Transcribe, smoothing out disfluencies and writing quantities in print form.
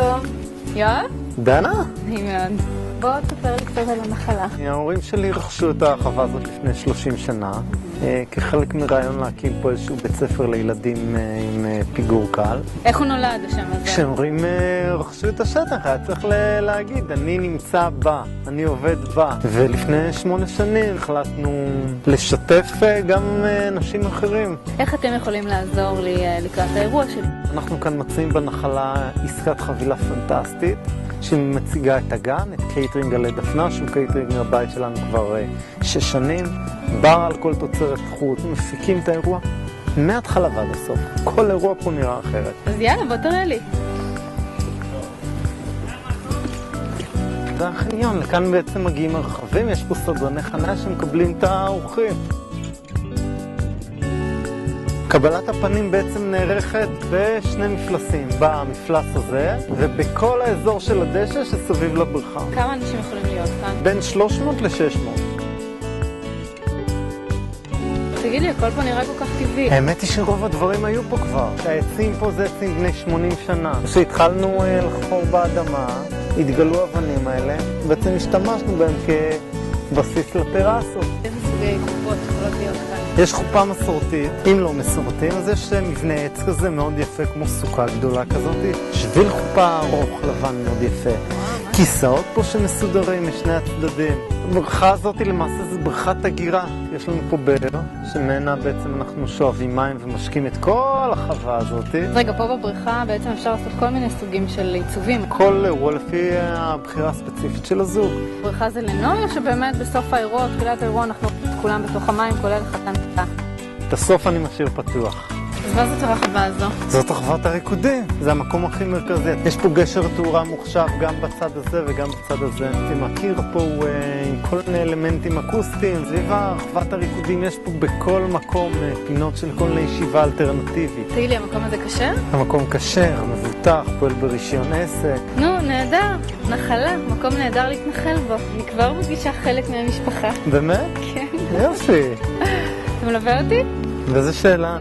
שלום. יואב? דנה? נעים מאוד. בוא תספר לי קצת על הנחלה. ההורים שלי רכשו את החווה הזאת לפני 30 שנה, כחלק מרעיון להקים פה איזשהו בית ספר לילדים עם פיגור קל. איך הוא נולד השם הזה? כשהורים רכשו את השטח, היה צריך להגיד, אני נמצא בה, אני עובד בה. ולפני 8 שנים החלטנו לשתף גם אנשים אחרים. איך אתם יכולים לעזור לי לקראת האירוע שלי? אנחנו כאן מציעים בנחלה עסקת חבילה פנטסטית, שמציגה את הגן, את קייטרינג עלי דפנה, שהוא קייטרינג הבית שלנו כבר 6 שנים. בר על כל תוצרת חוץ, מפיקים את האירוע מההתחלה ועד הסוף. כל אירוע פה נראה אחרת. אז יאללה, בוא תראה לי. זה החניון, לכאן בעצם מגיעים מרחבים, יש פה סדרני חניה שמקבלים את האורחים. קבלת הפנים בעצם נערכת בשני מפלסים, במפלס הזה ובכל האזור של הדשא שסביב לבריכה. כמה אנשים יכולים להיות כאן? בין 300 ל-600. תגיד לי, הכל פה נראה כל כך טבעי. האמת היא שרוב הדברים היו פה כבר. העצים פה זה עצים בני 80 שנה. כשהתחלנו לחפור באדמה, התגלו האבנים האלה, בעצם השתמשנו בהם כבסיס לטרסות. איזה סוגי חופות יכולות להיות כאן? יש חופה מסורתית, אם לא מסורתיים, אז יש מבנה עץ כזה מאוד יפה, כמו סוכה גדולה כזאת. שביל חופה ארוך לבן מאוד יפה. כיסאות פה שמסודרים משני הצדדים. הבריכה הזאת למעשה זה בריכת הגירה. יש לנו פה באר, שממנה בעצם אנחנו שואבים מים ומשקים את כל החווה הזאת. רגע, פה בבריכה בעצם אפשר לעשות כל מיני סוגים של עיצובים. כל אירוע לפי הבחירה הספציפית של הזוג. בריכה זה לנוי, או שבאמת בסוף האירוע, תחילת האירוע, אנחנו כולם בתוך המים, כולל חתן כיתה? את הסוף אני משאיר פתוח. אז מה זאת הרחבה הזו? זאת רחבת הריקודים, זה המקום הכי מרכזי. יש פה גשר תאורה מוחשב גם בצד הזה וגם בצד הזה. הקיר פה הוא עם כל מיני אלמנטים אקוסטיים. סביב רחבת הריקודים יש פה בכל מקום פינות של כל מיני ישיבה אלטרנטיבית. תגיד לי, המקום הזה כשר? המקום כשר, מבוטח, פועל ברישיון עסק. נו, נהדר. נחלה, מקום נהדר להתנחל בו. אני כבר מרגישה חלק מהמשפחה. באמת? כן. יופי. אתה מלווה אותי? וזו שאלה.